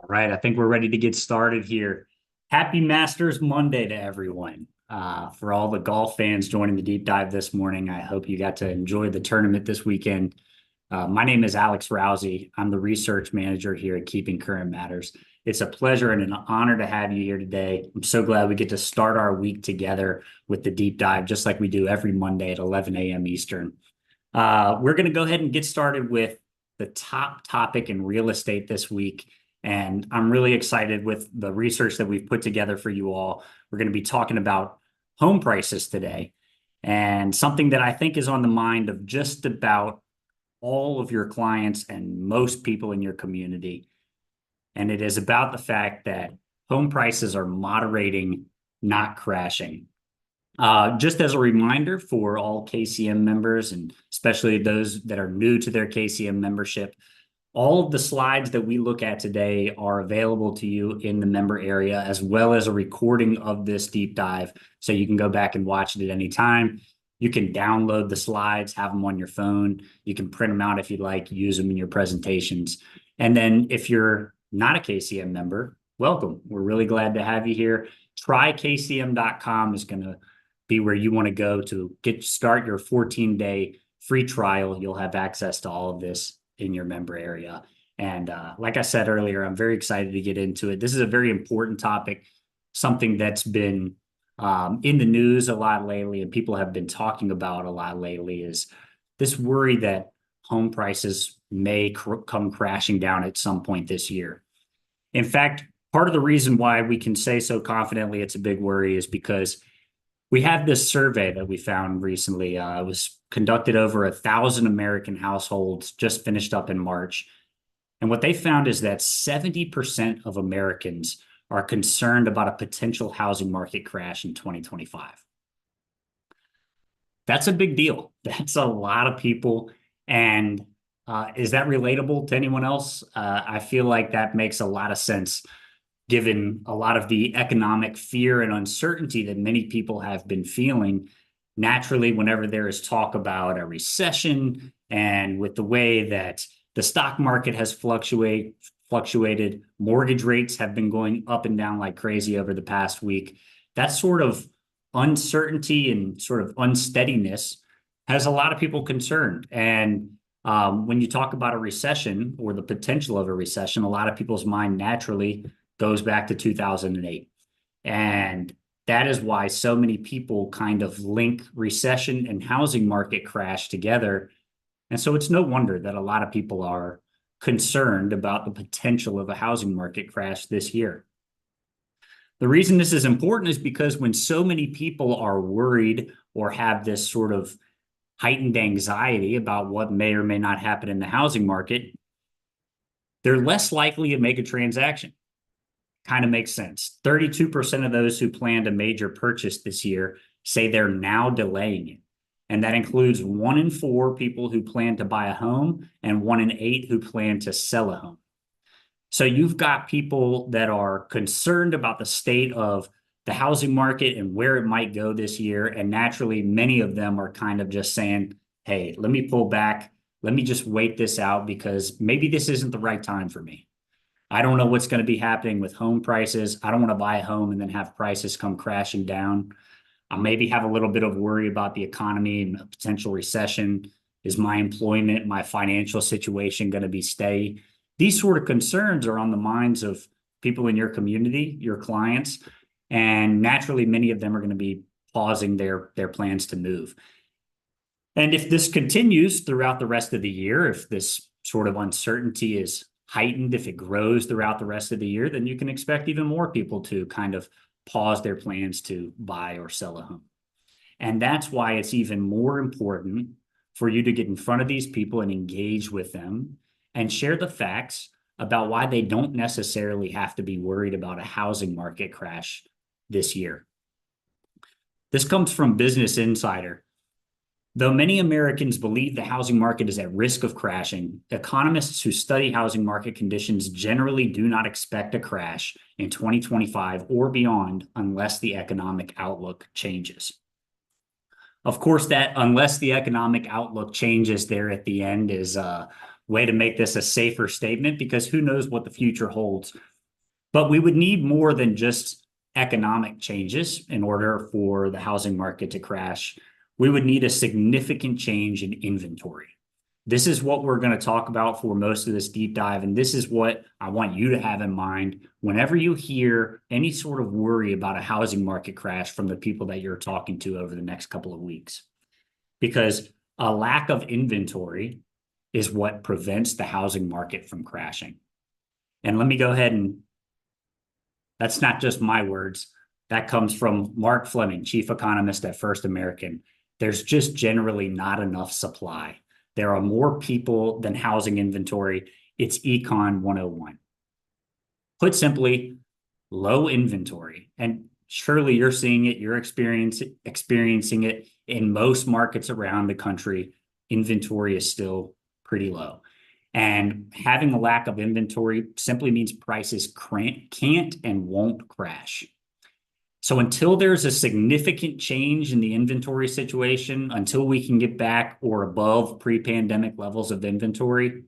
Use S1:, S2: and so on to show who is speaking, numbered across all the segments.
S1: All right, I think we're ready to get started here. Happy Masters Monday to everyone. For all the golf fans joining the deep dive this morning, I hope you got to enjoy the tournament this weekend. My name is Alex Rousey. I'm the research manager here at Keeping Current Matters. It's a pleasure and an honor to have you here today. I'm so glad we get to start our week together with the deep dive, just like we do every Monday at 11 a.m. Eastern. We're going to go ahead and get started with the top topic in real estate this week. And I'm really excited with the research that we've put together for you all. We're going to be talking about home prices today, and something that I think is on the mind of just about all of your clients and most people in your community. And it is about the fact that home prices are moderating, not crashing. Just as a reminder for all KCM members, and especially those that are new to their KCM membership, all of the slides that we look at today are available to you in the member area, as well as a recording of this deep dive. So you can go back and watch it at any time. You can download the slides, have them on your phone. You can print them out if you'd like, use them in your presentations. And then if you're not a KCM member, welcome. We're really glad to have you here. TryKCM.com is going to be where you want to go to start your 14-day free trial. You'll have access to all of this in your member area. And like I said earlier, I'm very excited to get into it. This is a very important topic, something that's been in the news a lot lately, and people have been talking about a lot lately, is this worry that home prices may come crashing down at some point this year. In fact, part of the reason why we can say so confidently it's a big worry is because we have this survey that we found recently. It was conducted over 1,000 American households, just finished up in March. And what they found is that 70% of Americans are concerned about a potential housing market crash in 2025. That's a big deal. That's a lot of people. And is that relatable to anyone else? I feel like that makes a lot of sense, given a lot of the economic fear and uncertainty that many people have been feeling. Naturally, whenever there is talk about a recession, and with the way that the stock market has fluctuated, mortgage rates have been going up and down like crazy over the past week, that sort of uncertainty and sort of unsteadiness has a lot of people concerned. And when you talk about a recession or the potential of a recession, a lot of people's mind naturally goes back to 2008. And that is why so many people kind of link recession and housing market crash together. And so it's no wonder that a lot of people are concerned about the potential of a housing market crash this year. The reason this is important is because when so many people are worried or have this sort of heightened anxiety about what may or may not happen in the housing market, they're less likely to make a transaction. Kind of makes sense. 32% of those who planned a major purchase this year say they're now delaying it. And that includes 1 in 4 people who plan to buy a home and 1 in 8 who plan to sell a home. So you've got people that are concerned about the state of the housing market and where it might go this year. And naturally, many of them are kind of just saying, hey, let me pull back. Let me just wait this out because maybe this isn't the right time for me. I don't know what's going to be happening with home prices. I don't want to buy a home and then have prices come crashing down. I maybe have a little bit of worry about the economy and a potential recession. Is my employment, my financial situation going to be steady? These sort of concerns are on the minds of people in your community, your clients, and naturally, many of them are going to be pausing their plans to move. And if this continues throughout the rest of the year, if this sort of uncertainty is heightened, if it grows throughout the rest of the year, then you can expect even more people to kind of pause their plans to buy or sell a home. And that's why it's even more important for you to get in front of these people and engage with them and share the facts about why they don't necessarily have to be worried about a housing market crash this year. This comes from Business Insider. Though many Americans believe the housing market is at risk of crashing, economists who study housing market conditions generally do not expect a crash in 2025 or beyond unless the economic outlook changes. Of course, that unless the economic outlook changes there at the end is a way to make this a safer statement, because who knows what the future holds. But we would need more than just economic changes in order for the housing market to crash. We would need a significant change in inventory. This is what we're going to talk about for most of this deep dive. And this is what I want you to have in mind whenever you hear any sort of worry about a housing market crash from the people that you're talking to over the next couple of weeks. Because a lack of inventory is what prevents the housing market from crashing. And let me go ahead and that's not just my words. That comes from Mark Fleming, chief economist at First American. There's just generally not enough supply. There are more people than housing inventory. It's Econ 101. Put simply, low inventory. And surely you're seeing it, you're experiencing it in most markets around the country. Inventory is still pretty low. And having a lack of inventory simply means prices can't and won't crash. So until there's a significant change in the inventory situation, until we can get back or above pre-pandemic levels of inventory,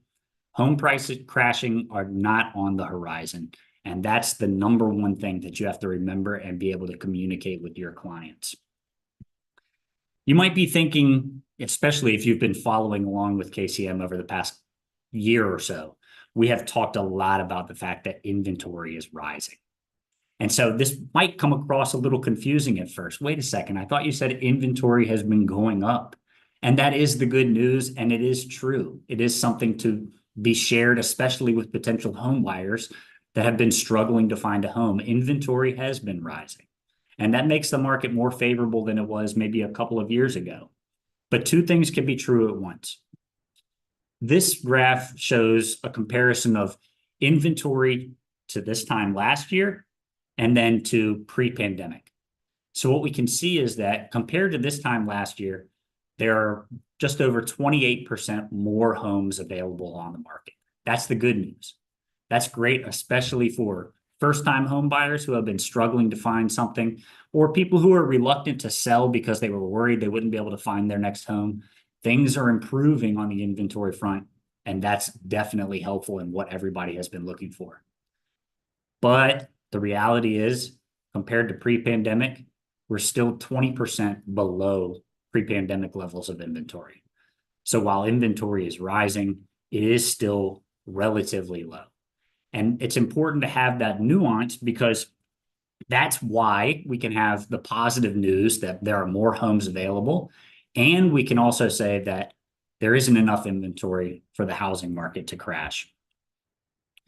S1: home prices crashing are not on the horizon. And that's the number one thing that you have to remember and be able to communicate with your clients. You might be thinking, especially if you've been following along with KCM over the past year or so, we have talked a lot about the fact that inventory is rising. And so this might come across a little confusing at first. Wait a second, I thought you said inventory has been going up. And that is the good news, and it is true. It is something to be shared, especially with potential home buyers that have been struggling to find a home. Inventory has been rising. And that makes the market more favorable than it was maybe a couple of years ago. But two things can be true at once. This graph shows a comparison of inventory to this time last year and then to pre-pandemic. So what we can see is that compared to this time last year, there are just over 28% more homes available on the market. That's the good news. That's great, especially for first-time home buyers who have been struggling to find something, or people who are reluctant to sell because they were worried they wouldn't be able to find their next home. Things are improving on the inventory front, and that's definitely helpful in what everybody has been looking for. But the reality is, compared to pre-pandemic, we're still 20% below pre-pandemic levels of inventory. So while inventory is rising, it is still relatively low. And it's important to have that nuance because that's why we can have the positive news that there are more homes available. And we can also say that there isn't enough inventory for the housing market to crash.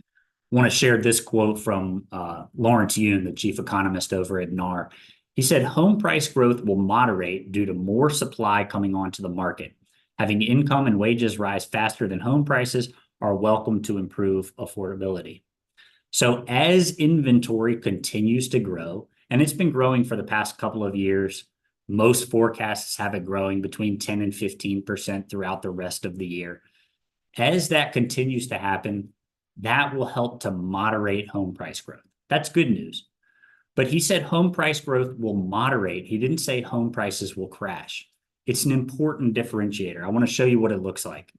S1: I want to share this quote from Lawrence Yun, the chief economist over at NAR. He said, home price growth will moderate due to more supply coming onto the market. Having income and wages rise faster than home prices are welcome to improve affordability. So as inventory continues to grow, and it's been growing for the past couple of years, most forecasts have it growing between 10 and 15% throughout the rest of the year. As that continues to happen, that will help to moderate home price growth. That's good news. But he said home price growth will moderate. He didn't say home prices will crash. It's an important differentiator. I want to show you what it looks like.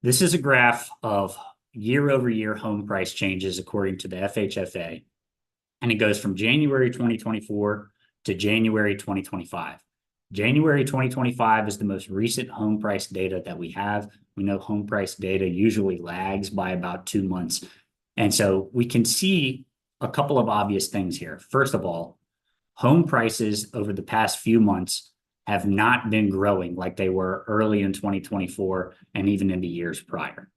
S1: This is a graph of year-over-year home price changes according to the FHFA, and it goes from January 2024 to January 2025. January 2025 is the most recent home price data that we have. We know home price data usually lags by about 2 months. And so we can see a couple of obvious things here. First of all, home prices over the past few months have not been growing like they were early in 2024 and even in the years prior.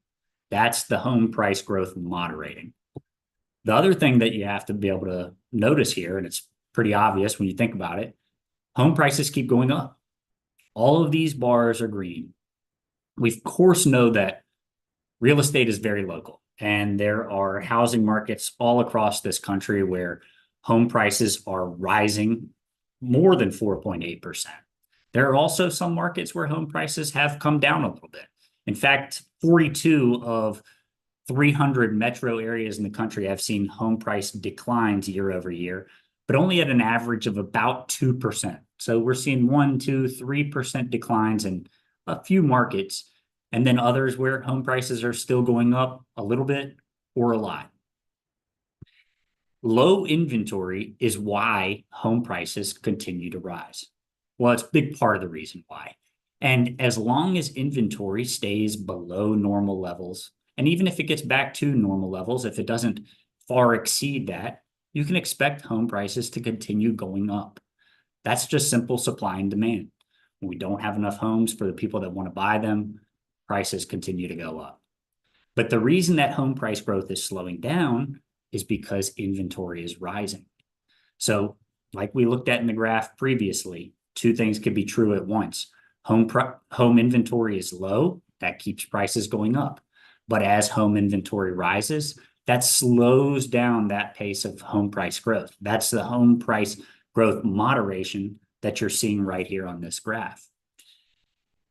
S1: That's the home price growth moderating. The other thing that you have to be able to notice here, and it's pretty obvious when you think about it, home prices keep going up. All of these bars are green. We, of course, know that real estate is very local, and there are housing markets all across this country where home prices are rising more than 4.8%. There are also some markets where home prices have come down a little bit. In fact, 42 of 300 metro areas in the country have seen home price declines year over year, but only at an average of about 2%. So we're seeing 1, 2, 3% declines in a few markets, and then others where home prices are still going up a little bit or a lot. Low inventory is why home prices continue to rise. Well, it's a big part of the reason why. And as long as inventory stays below normal levels, and even if it gets back to normal levels, if it doesn't far exceed that, you can expect home prices to continue going up. That's just simple supply and demand. When we don't have enough homes for the people that want to buy them, prices continue to go up. But the reason that home price growth is slowing down is because inventory is rising. So, like we looked at in the graph previously, two things could be true at once. Home inventory is low, that keeps prices going up. But as home inventory rises, that slows down that pace of home price growth. That's the home price growth moderation that you're seeing right here on this graph.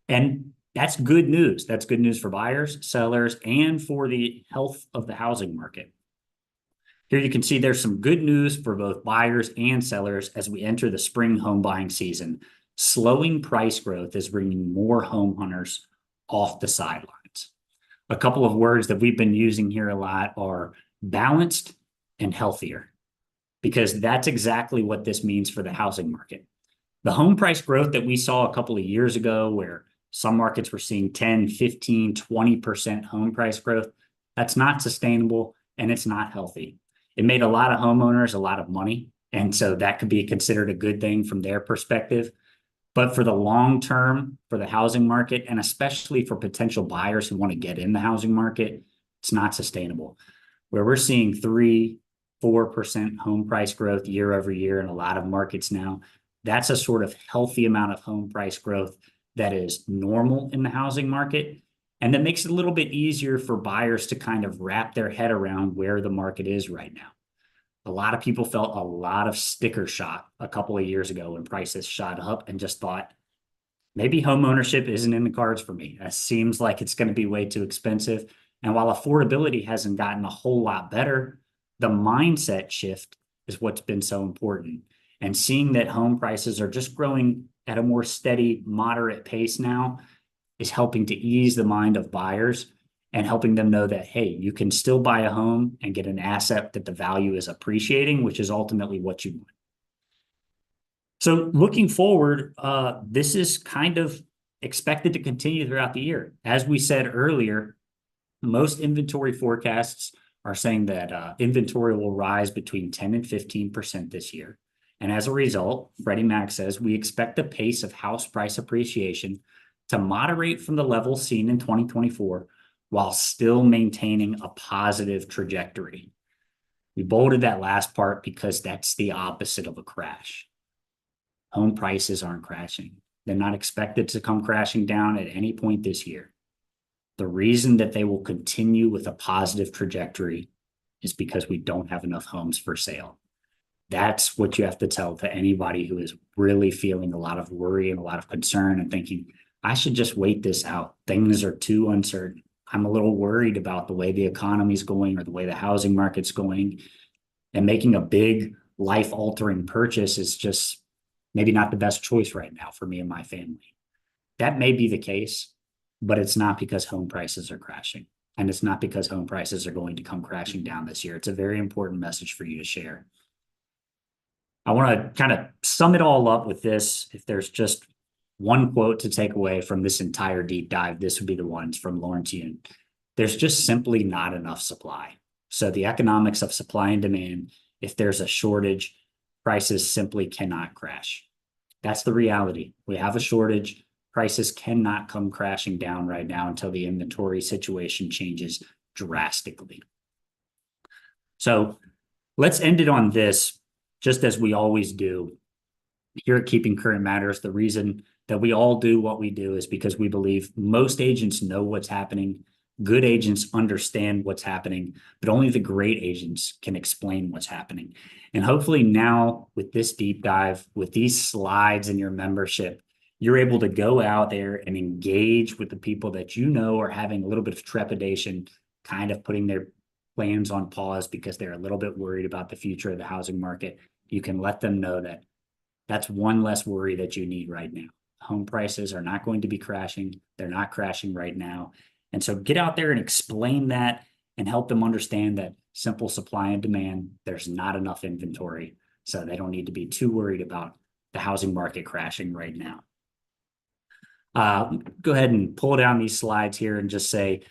S1: And that's good news. That's good news for buyers, sellers, and for the health of the housing market. Here you can see there's some good news for both buyers and sellers as we enter the spring home buying season. Slowing price growth is bringing more home hunters off the sidelines. A couple of words that we've been using here a lot are balanced and healthier, because that's exactly what this means for the housing market. The home price growth that we saw a couple of years ago, where some markets were seeing 10, 15, 20% home price growth, that's not sustainable and it's not healthy. It made a lot of homeowners a lot of money, and so that could be considered a good thing from their perspective. But for the long term, for the housing market, and especially for potential buyers who want to get in the housing market, it's not sustainable. Where we're seeing 3, 4% home price growth year over year in a lot of markets now, that's a sort of healthy amount of home price growth that is normal in the housing market. And that makes it a little bit easier for buyers to kind of wrap their head around where the market is right now. A lot of people felt a lot of sticker shock a couple of years ago when prices shot up and just thought, maybe home ownership isn't in the cards for me. That seems like it's going to be way too expensive. And while affordability hasn't gotten a whole lot better, the mindset shift is what's been so important. And seeing that home prices are just growing at a more steady, moderate pace now is helping to ease the mind of buyers and helping them know that, hey, you can still buy a home and get an asset that the value is appreciating, which is ultimately what you want. So looking forward, this is kind of expected to continue throughout the year. As we said earlier, most inventory forecasts are saying that inventory will rise between 10 and 15% this year. And as a result, Freddie Mac says we expect the pace of house price appreciation to moderate from the level seen in 2024 while still maintaining a positive trajectory. We bolded that last part because that's the opposite of a crash. Home prices aren't crashing. They're not expected to come crashing down at any point this year. The reason that they will continue with a positive trajectory is because we don't have enough homes for sale. That's what you have to tell to anybody who is really feeling a lot of worry and a lot of concern and thinking, I should just wait this out. Things are too uncertain. I'm a little worried about the way the economy is going or the way the housing market's going. And making a big life-altering purchase is just maybe not the best choice right now for me and my family. That may be the case, but it's not because home prices are crashing. And it's not because home prices are going to come crashing down this year. It's a very important message for you to share. I want to kind of sum it all up with this. If there's just one quote to take away from this entire deep dive, this would be the ones from Lawrence Yun. There's just simply not enough supply. So the economics of supply and demand, if there's a shortage, prices simply cannot crash. That's the reality. We have a shortage. Prices cannot come crashing down right now until the inventory situation changes drastically. So let's end it on this, just as we always do. Here at Keeping Current Matters, the reason that we all do what we do is because we believe most agents know what's happening. Good agents understand what's happening, but only the great agents can explain what's happening. And hopefully now with this deep dive, with these slides in your membership, you're able to go out there and engage with the people that you know are having a little bit of trepidation, kind of putting their plans on pause because they're a little bit worried about the future of the housing market. You can let them know that that's one less worry that you need right now. Home prices are not going to be crashing. They're not crashing right now. And so get out there and explain that and help them understand that simple supply and demand. There's not enough inventory, so they don't need to be too worried about the housing market crashing right now. Go ahead and pull down these slides here and just say,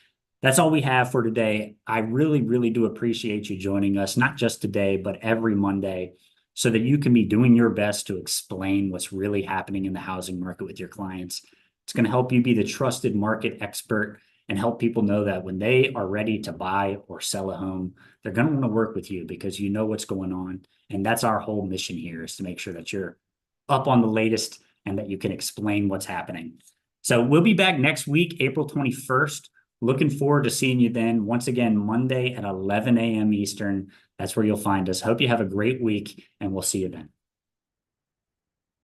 S1: that's all we have for today. I really, really do appreciate you joining us, not just today, but every Monday, so that you can be doing your best to explain what's really happening in the housing market with your clients. It's going to help you be the trusted market expert and help people know that when they are ready to buy or sell a home, they're going to want to work with you because you know what's going on. And that's our whole mission here, is to make sure that you're up on the latest and that you can explain what's happening. So we'll be back next week, April 21st. Looking forward to seeing you then. Once again, Monday at 11 a.m. Eastern. That's where you'll find us. Hope you have a great week, and we'll see you then.